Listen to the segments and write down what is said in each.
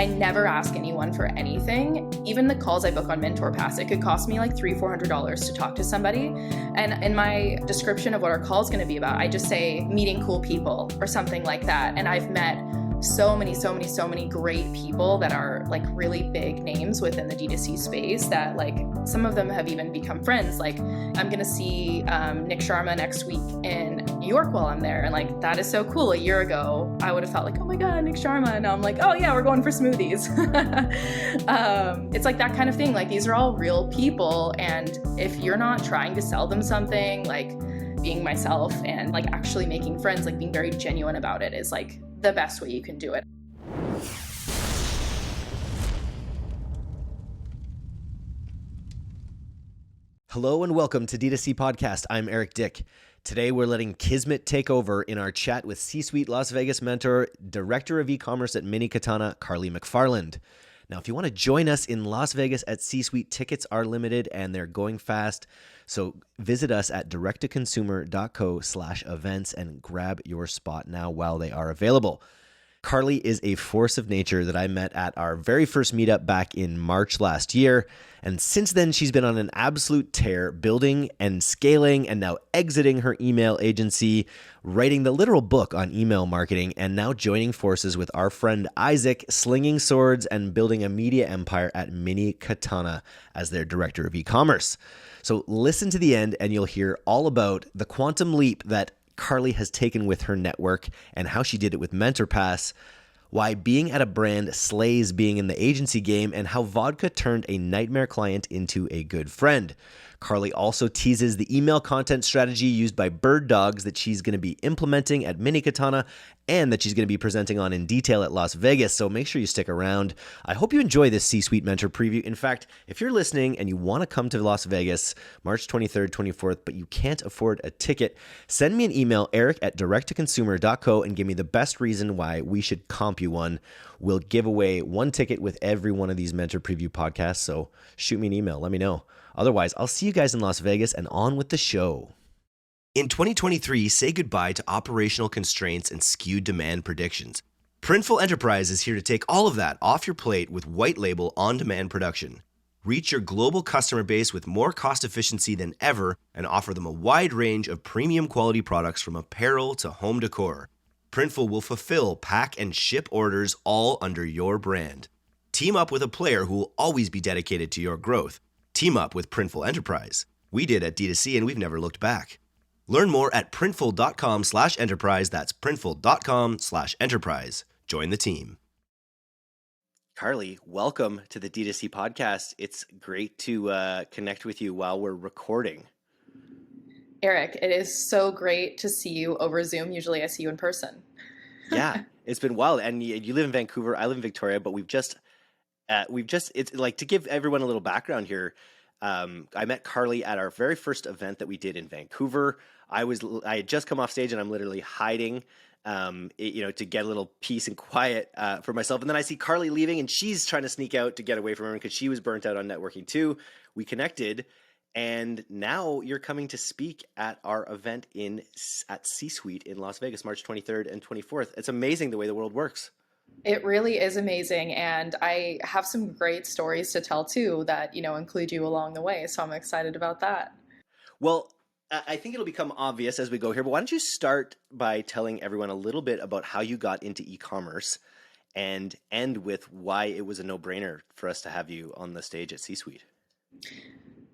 I never ask anyone for anything. Even the calls I book on Mentor Pass, it could cost me like $300-$400 to talk to somebody. And in my description of what our call is going to be about, I just say meeting cool people or something like that. And I've met so many great people that are like really big names within the D2C space that like some of them have even become friends. Like I'm going to see Nick Sharma next week in New York while I'm there. And like, that is so cool. A year ago, I would have felt like, oh my God, Nick Sharma. And now I'm like, oh yeah, we're going for smoothies. It's like that kind of thing. Like these are all real people. And if you're not trying to sell them something, like being myself and like actually making friends, like being very genuine about it is like the best way you can do it. Hello and welcome to DTC Podcast. I'm Eric Dyck. Today we're letting Kismet take over in our chat with C-Suite Las Vegas mentor, Director of E-commerce at Mini Katana, Karlys McFarland. Now, if you want to join us in Las Vegas at C-Suite, tickets are limited and they're going fast. So visit us at directtoconsumer.co/events and grab your spot now while they are available. Karlys is a force of nature that I met at our very first meetup back in March last year. And since then, she's been on an absolute tear, building and scaling and now exiting her email agency, writing the literal book on email marketing, and now joining forces with our friend Isaac, slinging swords and building a media empire at Mini Katana as their director of e-commerce. So listen to the end and you'll hear all about the quantum leap that Karlys has taken with her network and how she did it with Mentor Pass, why being at a brand slays being in the agency game, and how vodka turned a nightmare client into a good friend. Karlys also teases the email content strategy used by Bird Dogs that she's going to be implementing at Mini Katana and that she's going to be presenting on in detail at Las Vegas, so make sure you stick around. I hope you enjoy this C-Suite Mentor preview. In fact, if you're listening and you want to come to Las Vegas, March 23rd, 24th, but you can't afford a ticket, send me an email, eric@directtoconsumer.co, and give me the best reason why we should comp you one. We'll give away one ticket with every one of these Mentor preview podcasts, so shoot me an email, let me know. Otherwise, I'll see you guys in Las Vegas and on with the show. In 2023, say goodbye to operational constraints and skewed demand predictions. Printful Enterprise is here to take all of that off your plate with white label on-demand production. Reach your global customer base with more cost efficiency than ever and offer them a wide range of premium quality products from apparel to home decor. Printful will fulfill, pack, and ship orders all under your brand. Team up with a player who will always be dedicated to your growth. Team up with Printful Enterprise. We did at D2C and we've never looked back. Learn more at printful.com/enterprise. That's printful.com/enterprise. Join the team. Karlys, welcome to the D2C podcast. It's great to connect with you while we're recording. Eric, it is so great to see you over Zoom. Usually I see you in person. Yeah, it's been wild. And you live in Vancouver, I live in Victoria, but it's like, to give everyone a little background here. I met Karlys at our very first event that we did in Vancouver. I had just come off stage and I'm literally hiding, to get a little peace and quiet for myself. And then I see Karlys leaving and she's trying to sneak out to get away from everyone because she was burnt out on networking too. We connected, and now you're coming to speak at our event at C-Suite in Las Vegas, March 23rd and 24th. It's amazing the way the world works. It really is amazing. And I have some great stories to tell too that, include you along the way. So I'm excited about that. Well, I think it'll become obvious as we go here, but why don't you start by telling everyone a little bit about how you got into e-commerce and end with why it was a no-brainer for us to have you on the stage at C-Suite.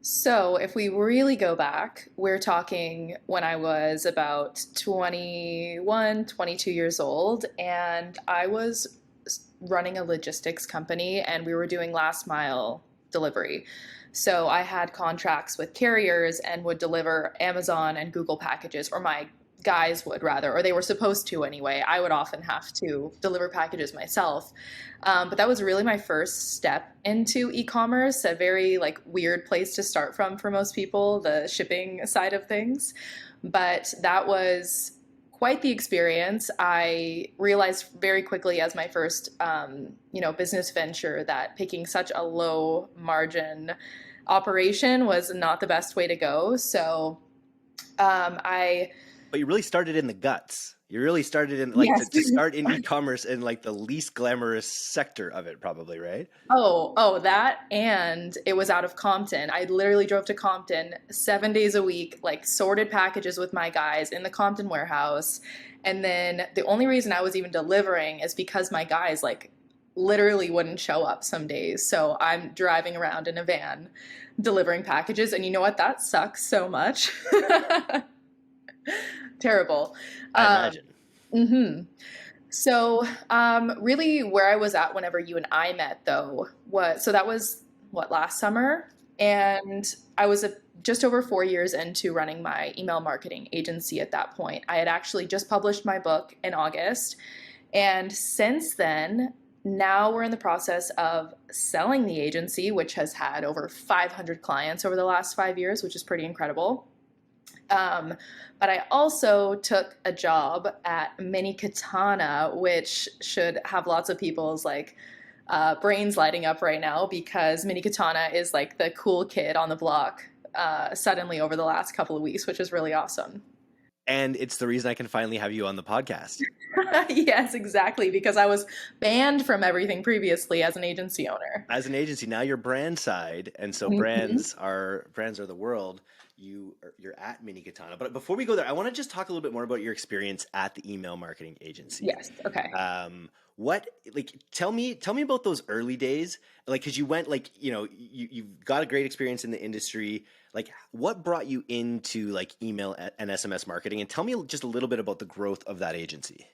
So if we really go back, we're talking when I was about 21, 22 years old, and I was running a logistics company and we were doing last mile delivery. So I had contracts with carriers and would deliver Amazon and Google packages, or my guys would rather, or they were supposed to anyway. I would often have to deliver packages myself. But that was really my first step into e-commerce, a very weird place to start from for most people, the shipping side of things. But that was quite the experience. I realized very quickly as my first, business venture that picking such a low margin operation was not the best way to go. So But you really started in the guts. You really started in like Yes. to start in e-commerce in like the least glamorous sector of it, probably, right? That, and it was out of Compton. I literally drove to Compton 7 days a week, like sorted packages with my guys in the Compton warehouse. And then the only reason I was even delivering is because my guys like literally wouldn't show up some days. So I'm driving around in a van delivering packages. And you know what? That sucks so much. Terrible. I imagine. Mm-hmm. So, really, where I was at whenever you and I met, though, that was what, last summer, and I was just over 4 years into running my email marketing agency at that point. I had actually just published my book in August, and since then, now we're in the process of selling the agency, which has had over 500 clients over the last 5 years, which is pretty incredible. But I also took a job at Mini Katana, which should have lots of people's like brains lighting up right now, because Mini Katana is like the cool kid on the block suddenly over the last couple of weeks, which is really awesome. And it's the reason I can finally have you on the podcast. Yes, exactly, because I was banned from everything previously as an agency owner. As an agency, now you're brand side, and so brands are the world. You're at Mini Katana. But before we go there, I want to just talk a little bit more about your experience at the email marketing agency. Yes. Okay. Tell me about those early days, like, because you went like, you've got a great experience in the industry. Like, what brought you into like email and SMS marketing? And tell me just a little bit about the growth of that agency.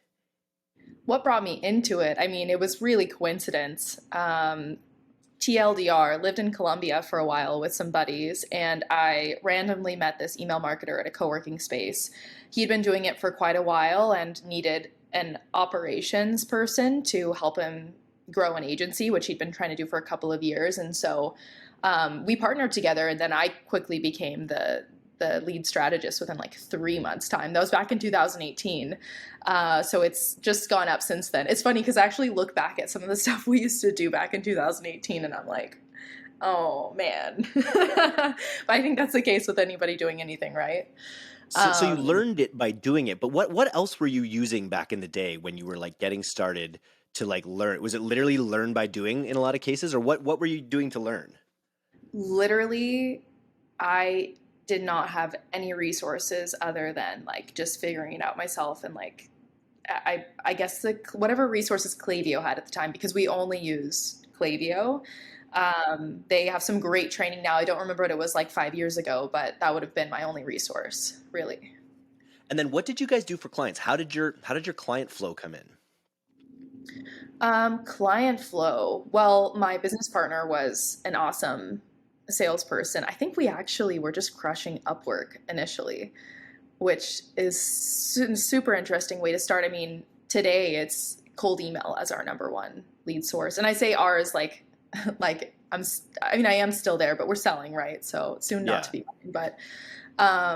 What brought me into it? I mean, it was really coincidence. TLDR, lived in Colombia for a while with some buddies, and I randomly met this email marketer at a co-working space. He'd been doing it for quite a while and needed an operations person to help him grow an agency, which he'd been trying to do for a couple of years. And so we partnered together, and then I quickly became the lead strategist within like 3 months' time. That was back in 2018. So it's just gone up since then. It's funny because I actually look back at some of the stuff we used to do back in 2018 and I'm like, oh man. But I think that's the case with anybody doing anything, right? So you learned it by doing it, but what else were you using back in the day when you were like getting started to like learn? Was it literally learn by doing in a lot of cases, or what were you doing to learn? Literally, I did not have any resources other than like just figuring it out myself, and like I guess whatever resources Klaviyo had at the time, because we only use Klaviyo. They have some great training now. I don't remember what it was like 5 years ago, but that would have been my only resource, really. And then what did you guys do for clients? How did your client flow come in? Client flow. Well, my business partner was an awesome salesperson. I think we actually were just crushing Upwork initially, which is super interesting way to start. I mean, today it's cold email as our number one lead source. And I say ours like I am still there, but we're selling, right? So soon not to be, but our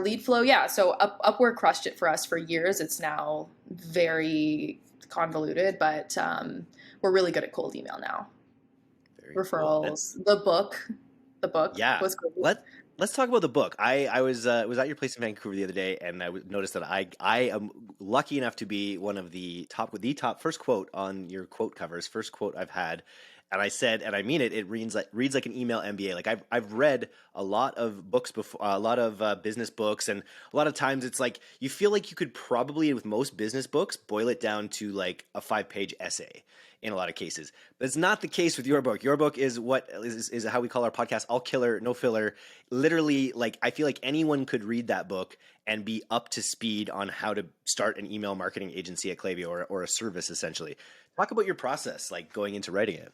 lead flow, so Upwork crushed it for us for years. It's now very convoluted, but we're really good at cold email now. Referrals. Cool. The book was great. Let's talk about the book. I was at your place in Vancouver the other day, and I noticed that I am lucky enough to be one of the top first quote on your quote covers, first quote I've had. And I said, and I mean it, it reads like an email MBA. Like I've read a lot of books before, a lot of business books, and a lot of times it's like you feel like you could probably, with most business books, boil it down to like a 5-page essay in a lot of cases. But it's not the case with your book. Your book is what is how we call our podcast, all killer, no filler. Literally, like I feel like anyone could read that book and be up to speed on how to start an email marketing agency at Klaviyo or a service, essentially. Talk about your process, like going into writing it.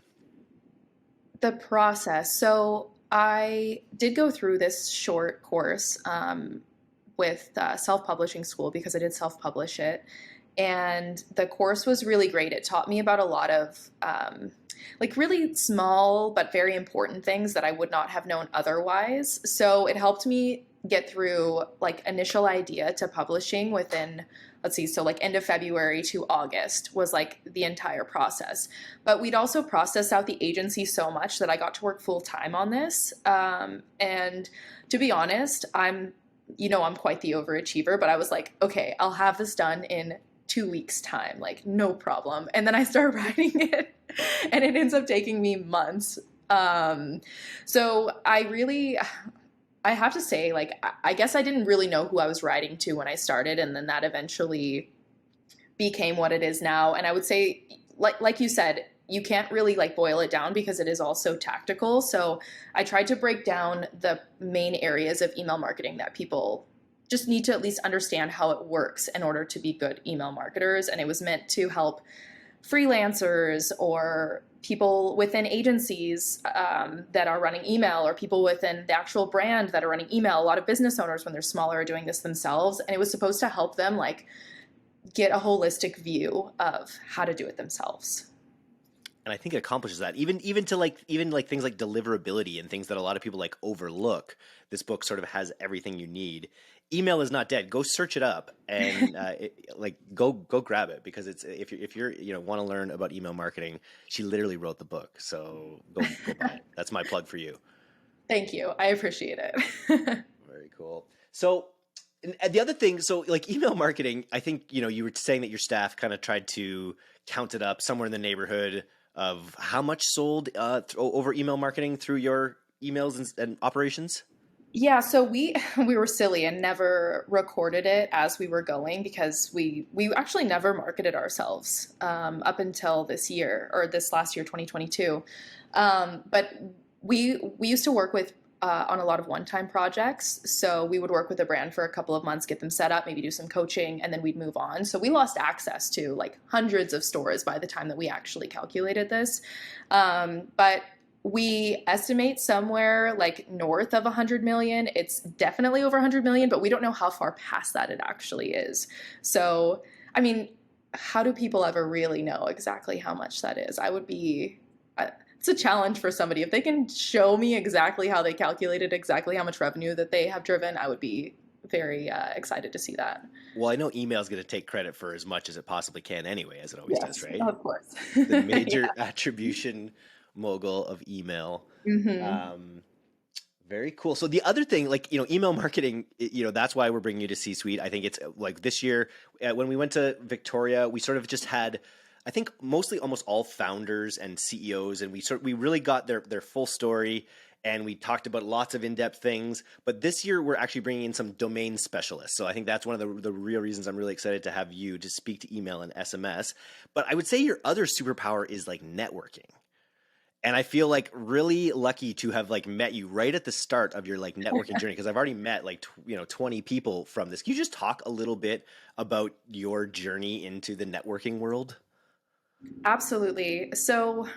The process. So I did go through this short course with Selfpublishing school because I did self-publish it. And the course was really great. It taught me about a lot of like really small but very important things that I would not have known otherwise. So it helped me get through like initial idea to publishing within, let's see, so like end of February to August was like the entire process. But we'd also processed out the agency so much that I got to work full time on this. And to be honest, I'm I'm quite the overachiever, but I was like, okay, I'll have this done in 2 weeks time, like no problem. And then I start writing it and it ends up taking me months. So I have to say, like, I guess I didn't really know who I was writing to when I started. And then that eventually became what it is now. And I would say, like you said, you can't really like boil it down because it is also tactical. So I tried to break down the main areas of email marketing that people just need to at least understand how it works in order to be good email marketers. And it was meant to help freelancers or people within agencies that are running email, or people within the actual brand that are running email. A lot of business owners, when they're smaller, are doing this themselves. And it was supposed to help them like get a holistic view of how to do it themselves. And I think it accomplishes that. Even things like deliverability and things that a lot of people like overlook. This book sort of has everything you need. Email is not dead. Go search it up and go grab it, because it's if you're want to learn about email marketing, she literally wrote the book. So go buy it. That's my plug for you. Thank you. I appreciate it. Very cool. So and the other thing, so like email marketing, I think you were saying that your staff kind of tried to count it up somewhere in the neighborhood of how much sold over email marketing through your emails and operations? Yeah, so we were silly and never recorded it as we were going, because we actually never marketed ourselves up until this year, or this last year, 2022. But we used to work with on a lot of one-time projects. So we would work with a brand for a couple of months, get them set up, maybe do some coaching, and then we'd move on. So we lost access to like hundreds of stores by the time that we actually calculated this. But we estimate somewhere like north of 100 million. It's definitely over 100 million, but we don't know how far past that it actually is. So, I mean, how do people ever really know exactly how much that is? It's a challenge for somebody. If they can show me exactly how they calculated exactly how much revenue that they have driven, I would be very excited to see that. Well, I know email is going to take credit for as much as it possibly can anyway, as it always does, right? Of course. The major attribution mogul of email. Mm-hmm. Very cool. So the other thing, like, email marketing, that's why we're bringing you to C-Suite. I think it's like this year when we went to Victoria, we sort of just had, I think, mostly almost all founders and CEOs, and we really got their full story, and we talked about lots of in-depth things. But this year we're actually bringing in some domain specialists. So I think that's one of the real reasons I'm really excited to have you to speak to email and SMS. But I would say your other superpower is like networking. And I feel like really lucky to have like met you right at the start of your like networking journey, because I've already met like 20 people from this. Can you just talk a little bit about your journey into the networking world? Absolutely. So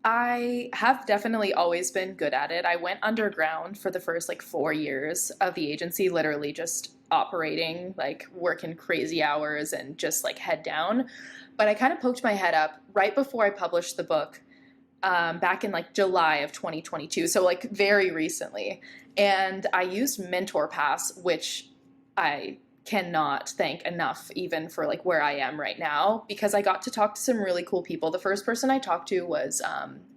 I have definitely always been good at it. I went underground for the first like 4 years of the agency, literally just operating, like working crazy hours and just like head down. But I kind of poked my head up right before I published the book, back in like July of 2022. So like very recently. And I used Mentor Pass, which I cannot thank enough even for like where I am right now, because I got to talk to some really cool people. The first person I talked to was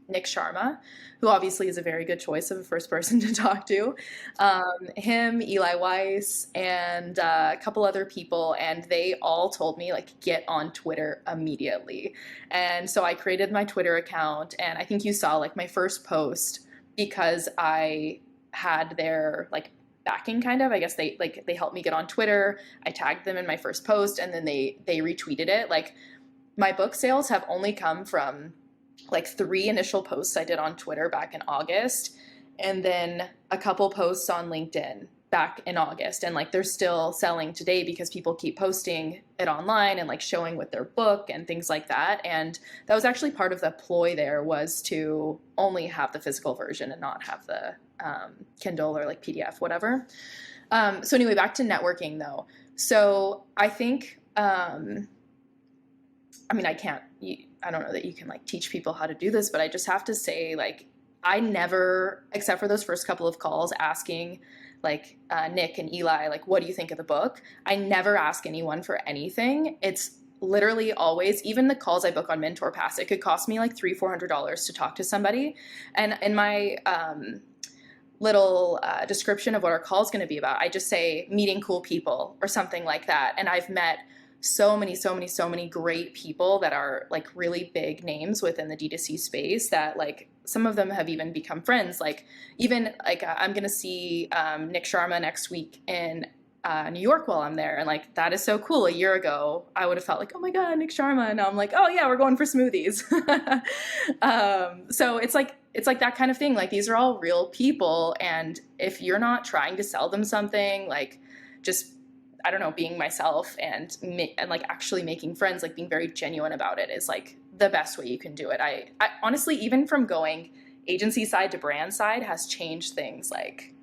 Nick Sharma, who obviously is a very good choice of a first person to talk to. Him, Eli Weiss, and a couple other people, and they all told me like get on Twitter immediately. And so I created my Twitter account, and I think you saw like my first post, because I had their like backing kind of. I guess they helped me get on Twitter. I tagged them in my first post, and then they retweeted it. Like my book sales have only come from like 3 initial posts I did on Twitter back in August, and then a couple posts on LinkedIn back in August. And like they're still selling today because people keep posting it online and like showing with their book and things like that. And that was actually part of the ploy there, was to only have the physical version and not have the Kindle or like PDF, whatever. So anyway, back to networking though. So I think, I don't know that you can like teach people how to do this, but I just have to say, like, I never, except for those first couple of calls asking like Nick and Eli, like, what do you think of the book? I never ask anyone for anything. It's literally always, even the calls I book on Mentor Pass, it could cost me like $300-400 to talk to somebody. And in my little description of what our call is going to be about. I just say meeting cool people or something like that. And I've met so many great people that are like really big names within the D2C space that like some of them have even become friends. Like even like I'm going to see Nick Sharma next week in New York while I'm there. And like, that is so cool. A year ago, I would have felt like, oh my God, Nick Sharma. And now I'm like, oh yeah, we're going for smoothies. So it's like that kind of thing. Like these are all real people. And if you're not trying to sell them something, like just, I don't know, being myself and like actually making friends, like being very genuine about it is like the best way you can do it. I honestly, even from going agency side to brand side has changed things like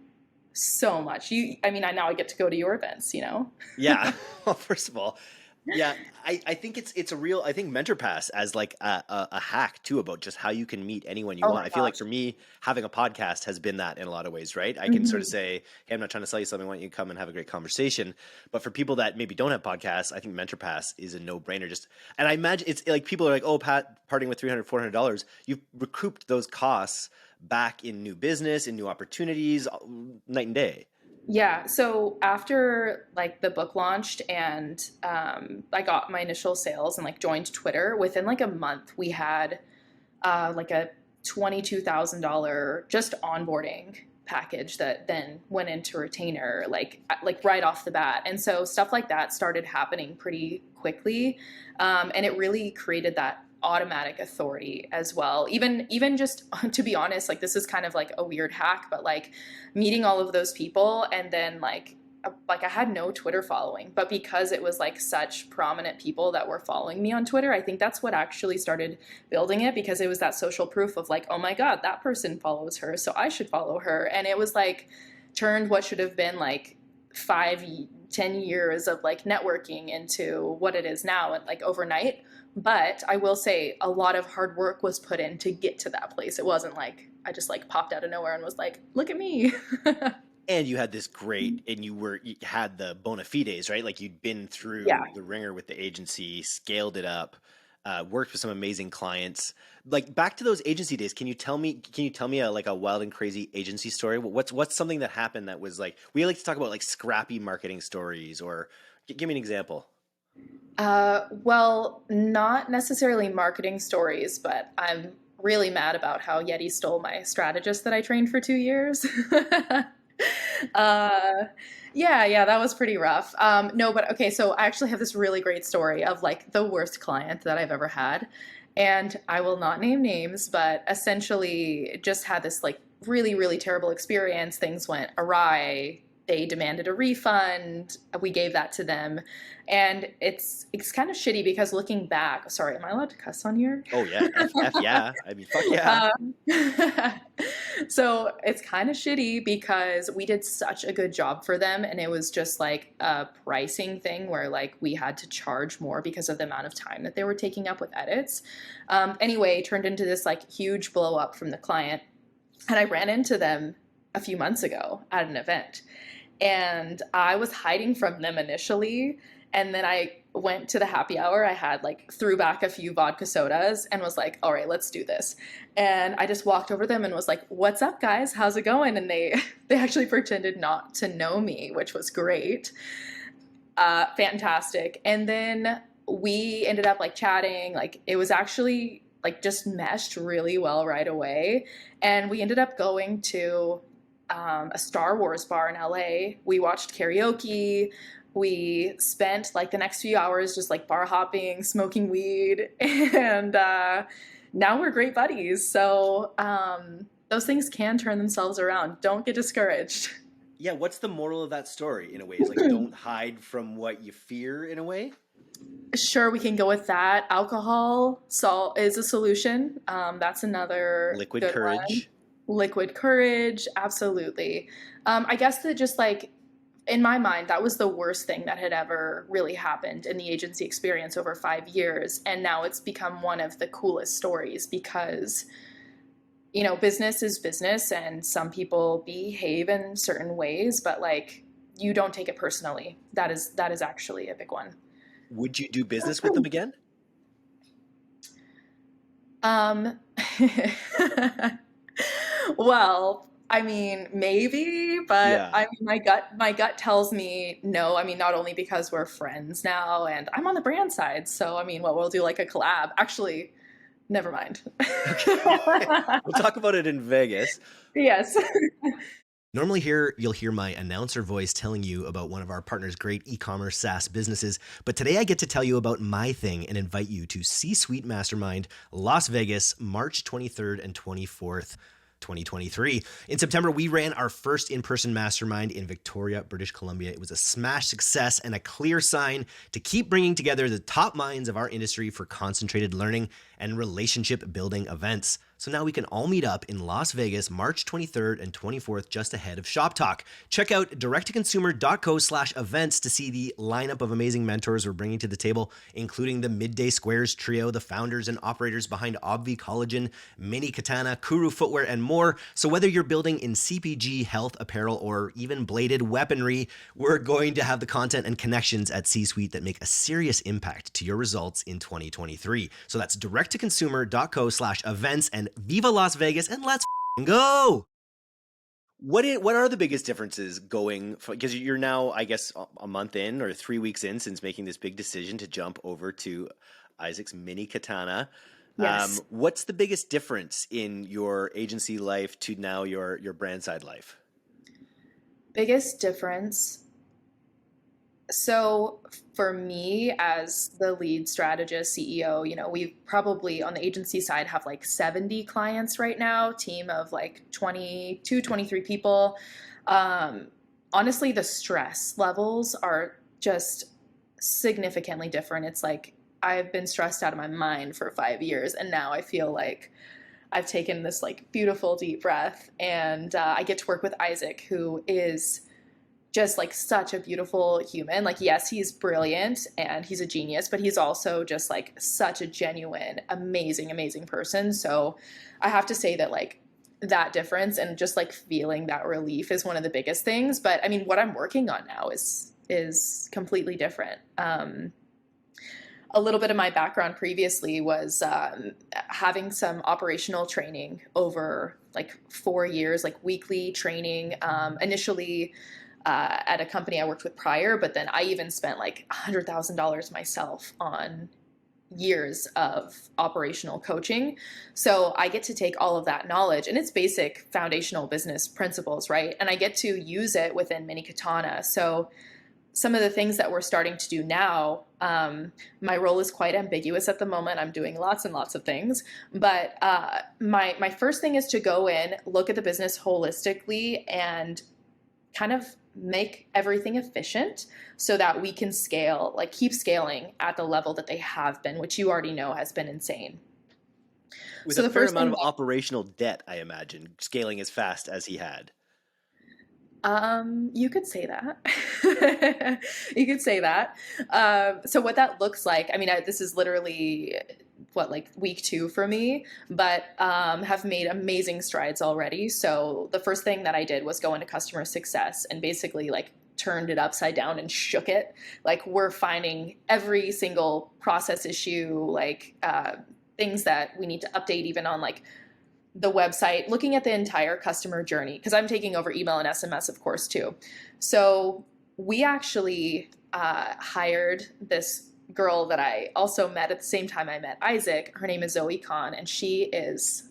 so much. Now I get to go to your events, you know? Yeah. Well, first of all, yeah, I think it's a real, I think MentorPass as like a hack too about just how you can meet anyone you Oh want. my I feel like gosh. for me, having a podcast has been that in a lot of ways, right? I can sort of say, hey, I'm not trying to sell you something. I want you to come and have a great conversation. But for people that maybe don't have podcasts, I think MentorPass is a no-brainer. And I imagine it's like people are like, oh, Pat, parting with $300, $400. You've recouped those costs back in new business, in new opportunities, night and day. Yeah. So after like the book launched and I got my initial sales and like joined Twitter, within like a month, we had like a $22,000 just onboarding package that then went into retainer, like right off the bat. And so stuff like that started happening pretty quickly. And it really created that automatic authority as well. Even just to be honest, like this is kind of like a weird hack, but like meeting all of those people and then like I had no Twitter following, but because it was like such prominent people that were following me on Twitter, I think that's what actually started building it, because it was that social proof of like, oh my God, that person follows her, so I should follow her. And it was like turned what should have been like 5-10 years of like networking into what it is now, and like overnight. But I will say a lot of hard work was put in to get to that place. It wasn't like I just like popped out of nowhere and was like, look at me. And you had this great, and you had the bona fides, right? Like you'd been through Yeah. the ringer with the agency, scaled it up, worked with some amazing clients. Like back to those agency days, can you tell me like a wild and crazy agency story? What's something that happened that was like, we like to talk about like scrappy marketing stories, or give me an example. Well, not necessarily marketing stories, but I'm really mad about how Yeti stole my strategist that I trained for 2 years. uh, yeah, that was pretty rough. No, but okay, so I actually have this really great story of like the worst client that I've ever had. And I will not name names, but essentially just had this like really terrible experience. Things went awry. They demanded a refund. We gave that to them. And it's kind of shitty because looking back, sorry, am I allowed to cuss on here? Oh yeah, F yeah. I mean, fuck yeah. So it's kind of shitty because we did such a good job for them, and it was just like a pricing thing where like we had to charge more because of the amount of time that they were taking up with edits. Anyway, it turned into this like huge blow up from the client. And I ran into them a few months ago at an event. And I was hiding from them initially. And then I went to the happy hour. I had like threw back a few vodka sodas and was like, all right, let's do this. And I just walked over them and was like, what's up, guys? How's it going? And they actually pretended not to know me, which was great. Fantastic. And then we ended up like chatting. Like it was actually like just meshed really well right away. And we ended up going to a Star Wars bar in LA. We watched karaoke. We spent like the next few hours just like bar hopping, smoking weed, and now we're great buddies. So those things can turn themselves around. Don't get discouraged. Yeah, what's the moral of that story in a way? Is like don't hide from what you fear in a way? Sure, we can go with that. Alcohol, salt is a solution. That's another Liquid good courage. one. Liquid courage, absolutely. I guess that just like in my mind, that was the worst thing that had ever really happened in the agency experience over 5 years. And now it's become one of the coolest stories because, you know, business is business and some people behave in certain ways, but like you don't take it personally. That is actually a big one. Would you do business with them again? Well, I mean, maybe, but Yeah. I mean, my gut tells me no. I mean, not only because we're friends now and I'm on the brand side, so I mean, what we'll do like a collab. Actually, never mind. Okay. We'll talk about it in Vegas. Yes. Normally here, you'll hear my announcer voice telling you about one of our partners' great e-commerce SaaS businesses. But today I get to tell you about my thing and invite you to C-Suite Mastermind, Las Vegas, March 23rd and 24th. 2023. In September, we ran our first in-person mastermind in Victoria, British Columbia. It was a smash success and a clear sign to keep bringing together the top minds of our industry for concentrated learning and relationship building events. So now we can all meet up in Las Vegas, March 23rd and 24th, just ahead of Shop Talk. Check out directtoconsumer.co/events to see the lineup of amazing mentors we're bringing to the table, including the Midday Squares trio, the founders and operators behind Obvi Collagen, Mini Katana, Kuru Footwear, and more. So whether you're building in CPG, health, apparel, or even bladed weaponry, we're going to have the content and connections at C-Suite that make a serious impact to your results in 2023. So that's directtoconsumer.co/events, and Viva Las Vegas, and let's go. What are the biggest differences going, because you're now, I guess, a month in or 3 weeks in since making this big decision to jump over to Isaac's Mini Katana. Yes. What's the biggest difference in your agency life to now your brand side life? Biggest difference. So for me as the lead strategist CEO, we probably on the agency side have like 70 clients right now, team of like 22, 23 people. Honestly, the stress levels are just significantly different. It's like I've been stressed out of my mind for 5 years, and now I feel like I've taken this like beautiful deep breath, and I get to work with Isaac, who is just like such a beautiful human. Like, yes, he's brilliant and he's a genius, but he's also just like such a genuine, amazing, amazing person. So I have to say that like that difference and just like feeling that relief is one of the biggest things. But I mean, what I'm working on now is completely different. A little bit of my background previously was having some operational training over like 4 years, like weekly training. Initially at a company I worked with prior, but then I even spent like $100,000 myself on years of operational coaching. So I get to take all of that knowledge, and it's basic foundational business principles, right? And I get to use it within Mini Katana. So some of the things that we're starting to do now, my role is quite ambiguous at the moment. I'm doing lots and lots of things, but my first thing is to go in, look at the business holistically, and kind of make everything efficient so that we can scale, like keep scaling at the level that they have been, which you already know has been insane. With So a the fair first amount thing, of operational debt, I imagine, scaling as fast as he had. you could say that. You could say that. So what that looks like, I mean, this is literally like week 2 for me, but have made amazing strides already. So the first thing that I did was go into customer success and basically like turned it upside down and shook it. Like, we're finding every single process issue, like things that we need to update even on like the website, looking at the entire customer journey, because I'm taking over email and SMS, of course, too. So we actually hired this girl that I also met at the same time I met Isaac. Her name is Zoe Khan, and she is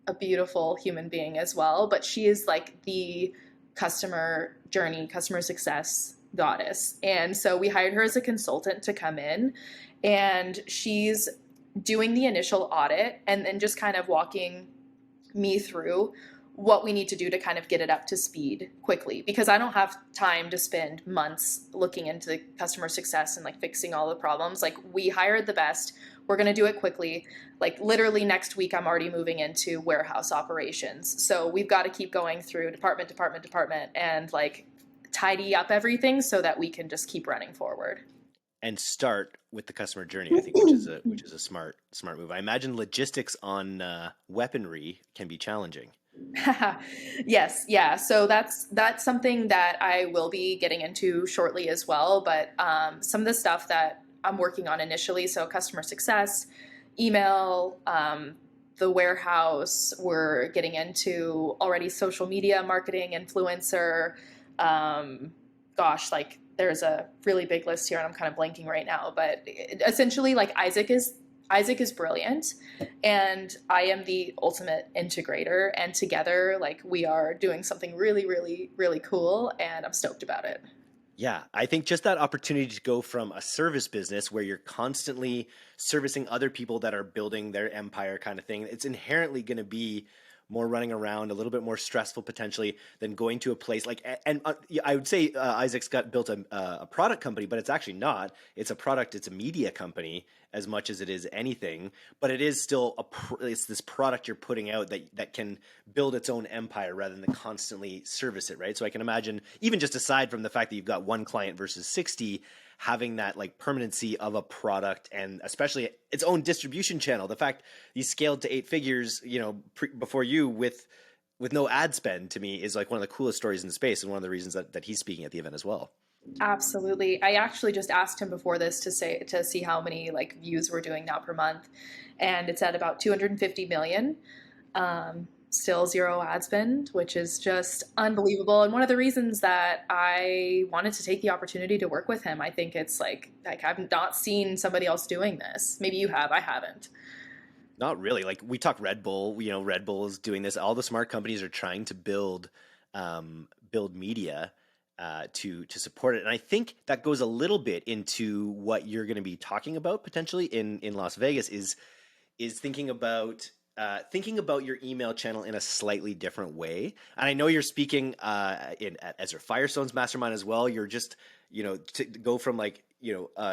a beautiful human being as well, but she is like the customer journey, customer success goddess. And so we hired her as a consultant to come in, and she's doing the initial audit and then just kind of walking me through what we need to do to kind of get it up to speed quickly, because I don't have time to spend months looking into the customer success and like fixing all the problems. Like, we hired the best. We're going to do it quickly. Like, literally next week, I'm already moving into warehouse operations. So we've got to keep going through department and like tidy up everything so that we can just keep running forward. And start with the customer journey, I think, which is a smart move. I imagine logistics on weaponry can be challenging. Yes, yeah. So that's something that I will be getting into shortly as well. But some of the stuff that I'm working on initially, so customer success, email, the warehouse. We're getting into already social media marketing, influencer. Like there's a really big list here and I'm kind of blanking right now, but essentially like Isaac is brilliant and I am the ultimate integrator, and together like we are doing something really, really, really cool and I'm stoked about it. Yeah, I think just that opportunity to go from a service business where you're constantly servicing other people that are building their empire kind of thing, it's inherently going to be more running around, a little bit more stressful potentially than going to a place like, and I would say Isaac's got built a product company, but it's actually not. It's a product, it's a media company as much as it is anything, but it is still it's this product you're putting out that can build its own empire rather than constantly service it, right? So I can imagine, even just aside from the fact that you've got one client versus 60, having that like permanency of a product and especially its own distribution channel. The fact you scaled to 8 figures, before you with no ad spend, to me is like one of the coolest stories in the space and one of the reasons that he's speaking at the event as well. Absolutely. I actually just asked him before this to see how many like views we're doing now per month, and it's at about 250 million. Still zero ad spend, which is just unbelievable. And one of the reasons that I wanted to take the opportunity to work with him, I think it's like I've not seen somebody else doing this. Maybe you have, I haven't. Not really. Like we talk Red Bull, Red Bull is doing this. All the smart companies are trying to build media to support it. And I think that goes a little bit into what you're going to be talking about potentially in Las Vegas is thinking about your email channel in a slightly different way. And I know you're speaking as your Firestone's mastermind as well. You're just, to go from like,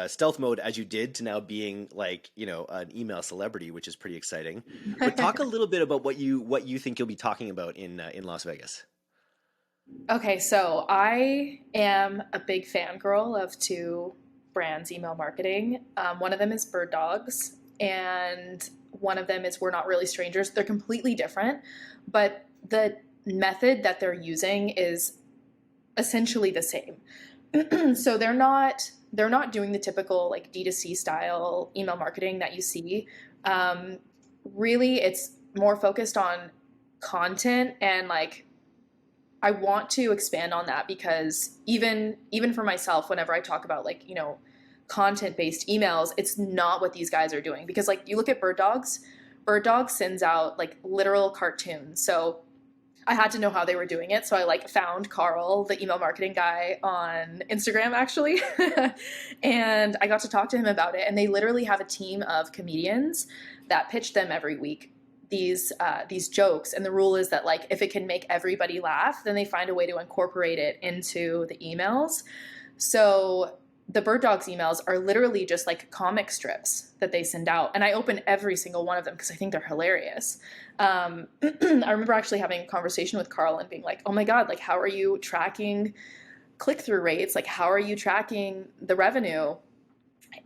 stealth mode as you did to now being like, an email celebrity, which is pretty exciting. But talk a little bit about what you think you'll be talking about in Las Vegas. Okay, so I am a big fangirl of two brands email marketing. One of them is Bird Dogs, and one of them is We're Not Really Strangers. They're completely different, but the method that they're using is essentially the same. So they're not doing the typical like D2C style email marketing that you see. Really, it's more focused on content, and like I want to expand on that because even for myself, whenever I talk about like, content-based emails, it's not what these guys are doing. Because like you look at Bird Dogs sends out like literal cartoons. So I had to know how they were doing it. So I like found Carl, the email marketing guy, on Instagram actually. And I got to talk to him about it. And they literally have a team of comedians that pitch them every week these jokes, and the rule is that like if it can make everybody laugh, then they find a way to incorporate it into the emails. So the Bird Dogs emails are literally just like comic strips that they send out, and I open every single one of them because I think they're hilarious. I remember actually having a conversation with Carl and being like, oh my god, like how are you tracking click-through rates, like how are you tracking the revenue?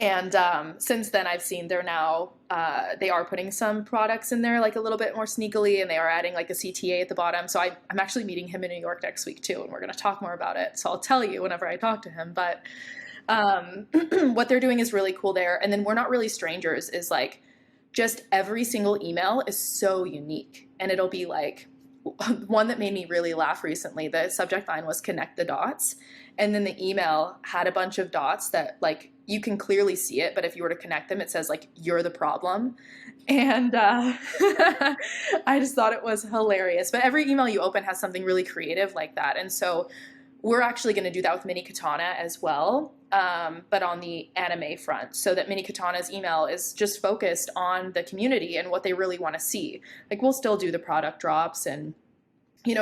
And since then, I've seen they're now they are putting some products in there like a little bit more sneakily, and they are adding like a CTA at the bottom. So I'm actually meeting him in New York next week too, and we're going to talk more about it. So I'll tell you whenever I talk to him. But what they're doing is really cool there. And then We're Not Really Strangers is like just every single email is so unique, and it'll be like one that made me really laugh recently. The subject line was "Connect the Dots," and then the email had a bunch of dots that like you can clearly see it, but if you were to connect them, it says like "You're the problem," and I just thought it was hilarious. But every email you open has something really creative like that, and so we're actually going to do that with Mini Katana as well, but on the anime front, so that Mini Katana's email is just focused on the community and what they really want to see. Like we'll still do the product drops and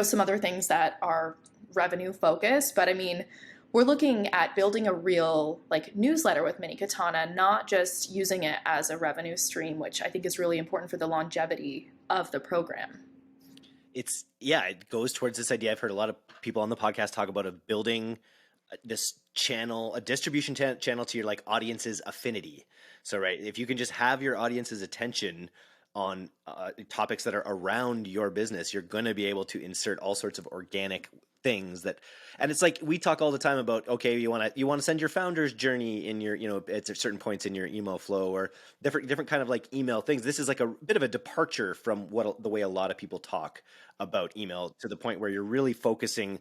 some other things that are revenue focused, but I mean, we're looking at building a real like newsletter with Mini Katana, not just using it as a revenue stream, which I think is really important for the longevity of the program. It goes towards this idea. I've heard a lot of people on the podcast talk about of building this channel, a distribution channel to your like audience's affinity. So, right, if you can just have your audience's attention on topics that are around your business, you're going to be able to insert all sorts of organic things that, and it's like we talk all the time about, okay, you want to send your founder's journey in your, at certain points in your email flow, or different kind of like email things. This is like a bit of a departure from the way a lot of people talk about email, to the point where you're really focusing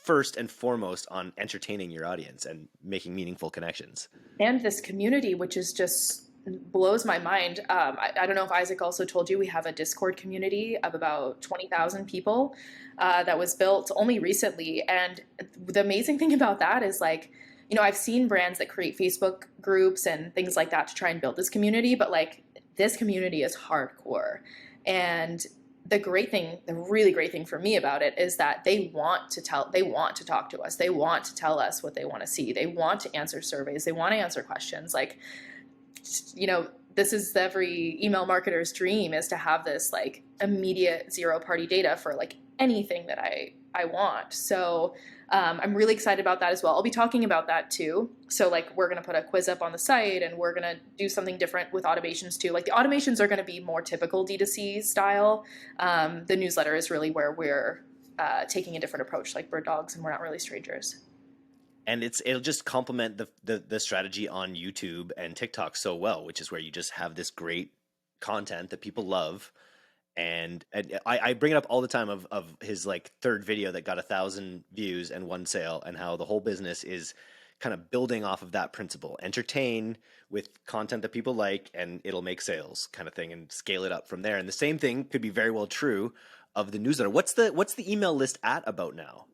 first and foremost on entertaining your audience and making meaningful connections. And this community, which is just blows my mind. I don't know if Isaac also told you, we have a Discord community of about 20,000 people that was built only recently. And the amazing thing about that is, like, I've seen brands that create Facebook groups and things like that to try and build this community, but like this community is hardcore. And the really great thing for me about it is that they want to talk to us. They want to tell us what they want to see. They want to answer surveys. They want to answer questions. Like, this is every email marketer's dream, is to have this like immediate zero party data for like anything that I want. So I'm really excited about that as well. I'll be talking about that too. So like, we're going to put a quiz up on the site, and we're going to do something different with automations too. Like, the automations are going to be more typical D2C style. The newsletter is really where we're taking a different approach, like bird dogs, and we're not really strangers. And it'll just complement the strategy on YouTube and TikTok so well, which is where you just have this great content that people love. And I bring it up all the time of his like third video that got 1,000 views and 1 sale, and how the whole business is kind of building off of that principle. Entertain with content that people like, and it'll make sales, kind of thing, and scale it up from there. And the same thing could be very well true of the newsletter. What's the email list at about now?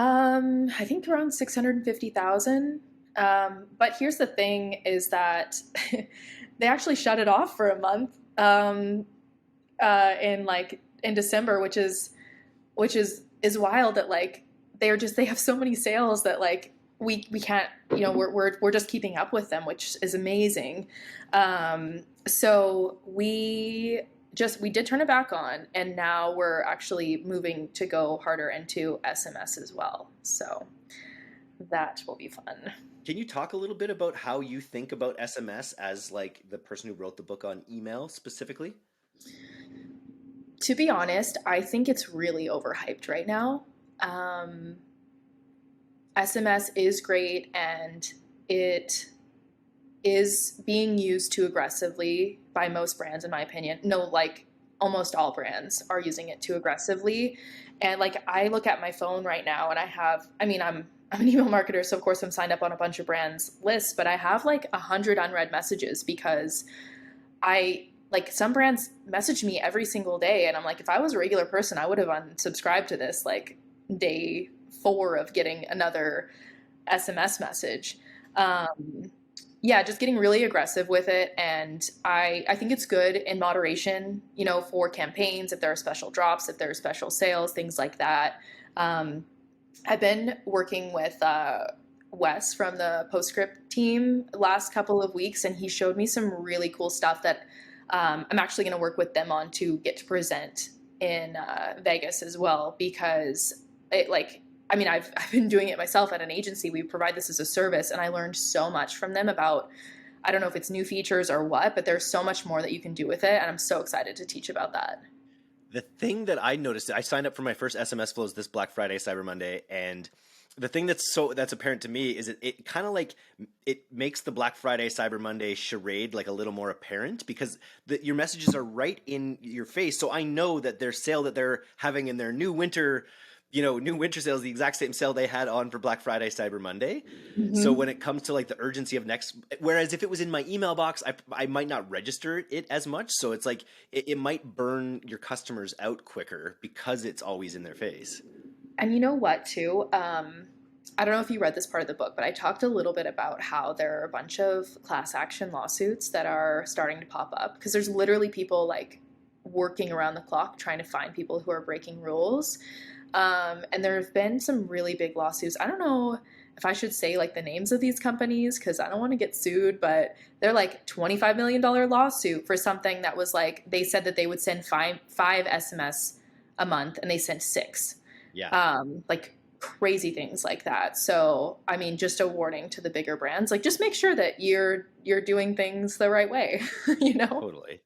I think around 650,000. But here's the thing, is that they actually shut it off for a month in December, which is wild, that like they have so many sales that like we can't, we're just keeping up with them, which is amazing. So we did turn it back on, and now we're actually moving to go harder into SMS as well. So that will be fun. Can you talk a little bit about how you think about SMS as like the person who wrote the book on email specifically? To be honest, I think it's really overhyped right now. SMS is great, and it is being used too aggressively by most brands, in my opinion. No, like almost all brands are using it too aggressively. And like, I look at my phone right now, and I'm an email marketer, so of course I'm signed up on a bunch of brands lists, but I have like 100 unread messages, because some brands message me every single day, and I'm like, if I was a regular person, I would have unsubscribed to this like day 4 of getting another SMS message. Just getting really aggressive with it. And I think it's good in moderation, for campaigns, if there are special drops, if there are special sales, things like that. I've been working with Wes from the Postscript team last couple of weeks, and he showed me some really cool stuff that I'm actually going to work with them on to get to present in Vegas as well, because I've been doing it myself at an agency. We provide this as a service, and I learned so much from them about, I don't know if it's new features or what, but there's so much more that you can do with it, and I'm so excited to teach about that. The thing that I noticed, I signed up for my first SMS flows this Black Friday, Cyber Monday, and the thing that's apparent to me is it kind of like, it makes the Black Friday, Cyber Monday charade like a little more apparent, because your messages are right in your face. So I know that their sale that they're having in their new winter sale is the exact same sale they had on for Black Friday, Cyber Monday. Mm-hmm. So when it comes to like the urgency of whereas if it was in my email box, I might not register it as much. So it's like, it might burn your customers out quicker because it's always in their face. And you know what too? I don't know if you read this part of the book, but I talked a little bit about how there are a bunch of class action lawsuits that are starting to pop up, because there's literally people like working around the clock trying to find people who are breaking rules. And there have been some really big lawsuits. I don't know if I should say like the names of these companies, because I don't want to get sued, but they're like $25 million lawsuit for something that was like, they said that they would send five SMS a month, and they sent 6. Yeah. Like crazy things like that. So, I mean, just a warning to the bigger brands, like just make sure that you're doing things the right way, Totally.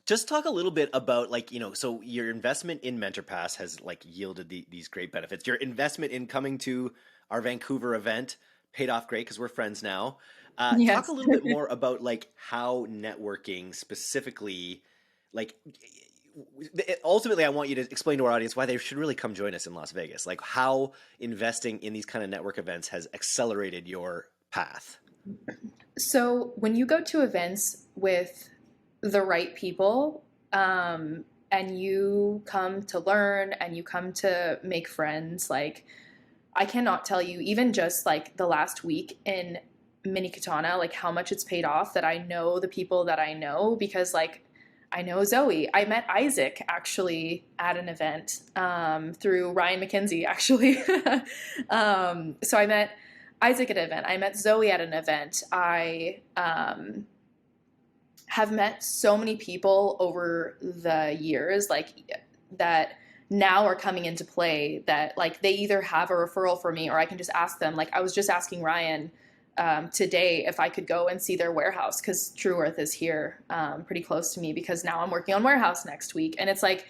Just talk a little bit about so your investment in MentorPass has yielded these great benefits. Your investment in coming to our Vancouver event paid off great because we're friends now. Talk Yes. a little bit more about how networking specifically, like ultimately, I want you to explain to our audience why they should really come join us in Las Vegas. Like how investing in these kind of network events has accelerated your path. So when you go to events with the right people, and you come to learn and you come to make friends, like I cannot tell you, even just like the last week in Mini Katana, like how much it's paid off that I know the people that I know, because like I know Zoe. I met Isaac actually at an event through Ryan McKenzie, actually. So I met Isaac at an event. I met Zoe at an event. I have met so many people over the years, like that now are coming into play, that like they either have a referral for me or I can just ask them. Like I was just asking Ryan today if I could go and see their warehouse, because True Earth is here pretty close to me, because now I'm working on warehouse next week. And it's like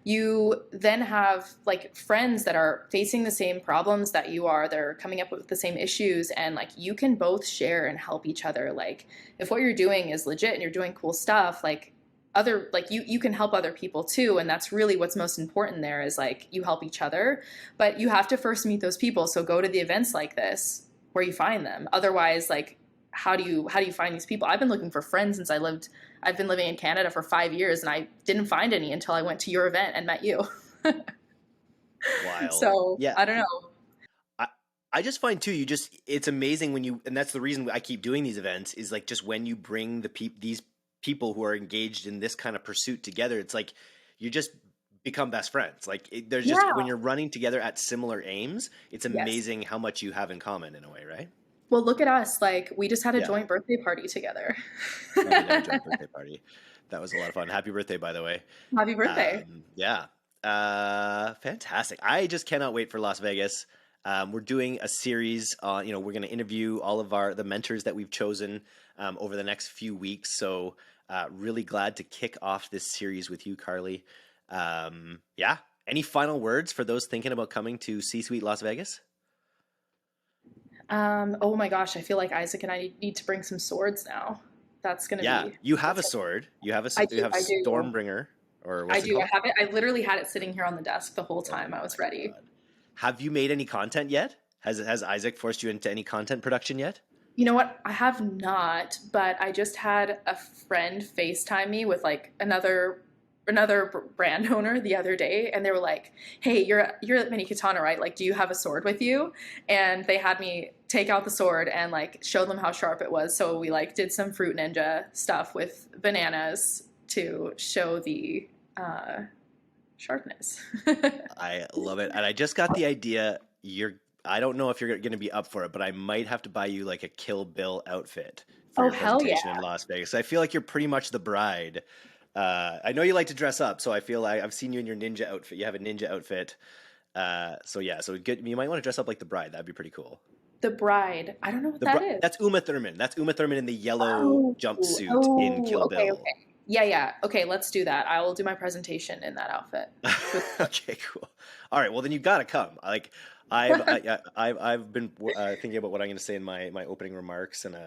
you then have like friends that are facing the same problems that you are. They're coming up with the same issues, and like you can both share and help each other. Like if what you're doing is legit and you're doing cool stuff, like other, like you can help other people too. And that's really what's most important there, is like you help each other, but you have to first meet those people. So go to the events like this where you find them. Otherwise, like how do you find these people? I've been looking for friends since I've been living in Canada for 5 years, and I didn't find any until I went to your event and met you. Wild. So Yeah. I don't know. I just find too, it's amazing when and that's the reason I keep doing these events, is like just when you bring these people who are engaged in this kind of pursuit together, it's like you just become best friends. Like there's just, when you're running together at similar aims, it's amazing how much you have in common in a way, right? Well, look at us. Like we just had a joint birthday party together. We did have a joint birthday party. That was a lot of fun. Happy birthday, by the way. Happy birthday. Yeah. Fantastic. I just cannot wait for Las Vegas. We're doing a series on, we're going to interview all of the mentors that we've chosen over the next few weeks. So really glad to kick off this series with you, Karly. Yeah. Any final words for those thinking about coming to C-Suite Las Vegas? Oh my gosh, I feel like Isaac and I need to bring some swords now. That's gonna be. You have a sword. You have Stormbringer, or what's it called? I have it. I literally had it sitting here on the desk the whole time I was ready. God. Have you made any content yet? Has Isaac forced you into any content production yet? You know what? I have not, but I just had a friend FaceTime me with like another brand owner the other day, and they were like, "Hey, you're at Mini Katana, right? Like, do you have a sword with you?" And they had me take out the sword and like show them how sharp it was. So we like did some Fruit Ninja stuff with bananas to show the sharpness. I love it. And I just got the idea. I don't know if you're going to be up for it, but I might have to buy you like a Kill Bill outfit for your presentation in Las Vegas. I feel like you're pretty much the bride. I know you like to dress up, so I feel like I've seen you in your ninja outfit. You have a ninja outfit. So good. You might want to dress up like the bride. That'd be pretty cool. The bride. I don't know what that is. That's Uma Thurman. That's Uma Thurman in the yellow jumpsuit in Kill Bill. Okay. Yeah. Okay, let's do that. I will do my presentation in that outfit. Okay, cool. All right. Well, then you got to come. Like I've been thinking about what I'm going to say in my opening remarks, and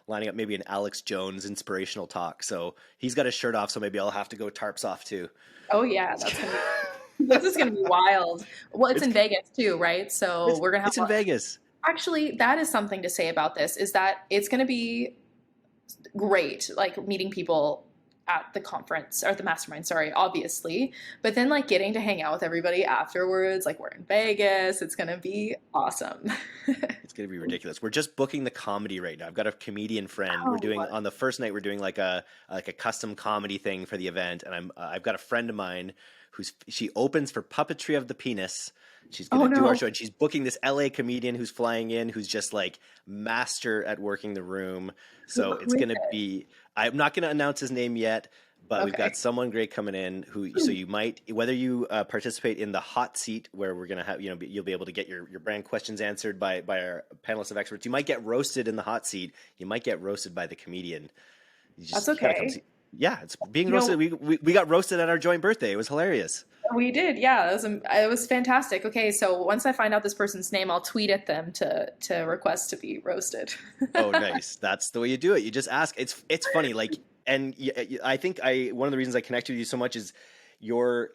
lining up maybe an Alex Jones inspirational talk. So he's got his shirt off, so maybe I'll have to go tarps off too. Oh yeah, this is gonna be wild. Well, it's in Vegas too, right? So we're gonna have. It's in Vegas. Actually, that is something to say about this, is that it's gonna be great, like meeting people at the conference or the mastermind, obviously, but then like getting to hang out with everybody afterwards, like we're in Vegas, it's gonna be awesome. It's gonna be ridiculous. We're just booking the comedy right now. I've got a comedian friend. We're doing on the first night, we're doing like a custom comedy thing for the event, and I've got a friend of mine she opens for Puppetry of the Penis. She's gonna do our show, and she's booking this LA comedian who's flying in, who's just like master at working the room. So it's gonna be. I'm not gonna announce his name yet, but we've got someone great coming in so you might, whether you participate in the hot seat where we're gonna have, you'll be able to get your brand questions answered by our panelists of experts. You might get roasted in the hot seat. You might get roasted by the comedian. That's okay. Yeah, it's being You roasted. know, We got roasted at our joint birthday. It was hilarious. we did. Yeah, it was fantastic. Okay, so once I find out this person's name, I'll tweet at them to request to be roasted. Oh, nice. That's the way you do it. You just ask. It's funny. Like, and I think one of the reasons I connect with you so much is we're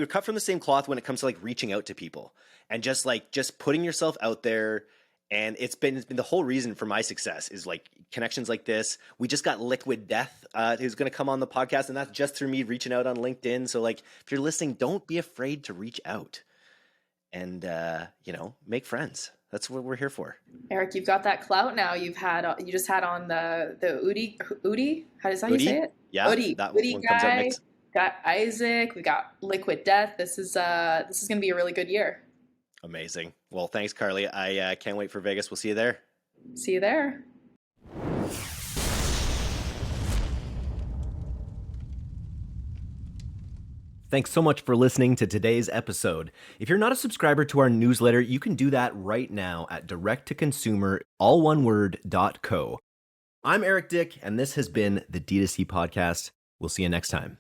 cut from the same cloth when it comes to like reaching out to people and just putting yourself out there. And it's been the whole reason for my success is like connections like this. We just got Liquid Death, who's going to come on the podcast, and that's just through me reaching out on LinkedIn. So like, if you're listening, don't be afraid to reach out and make friends. That's what we're here for. Eric, you've got that clout now. You just had on the Udi. How does how you say it? Yeah, Udi. that Udi one guy. comes up next. Got Isaac. We got Liquid Death. This is going to be a really good year. Amazing. Well, thanks, Karly. I can't wait for Vegas. We'll see you there. See you there. Thanks so much for listening to today's episode. If you're not a subscriber to our newsletter, you can do that right now at directtoconsumer.co. I'm Eric Dyck, and this has been the D2C Podcast. We'll see you next time.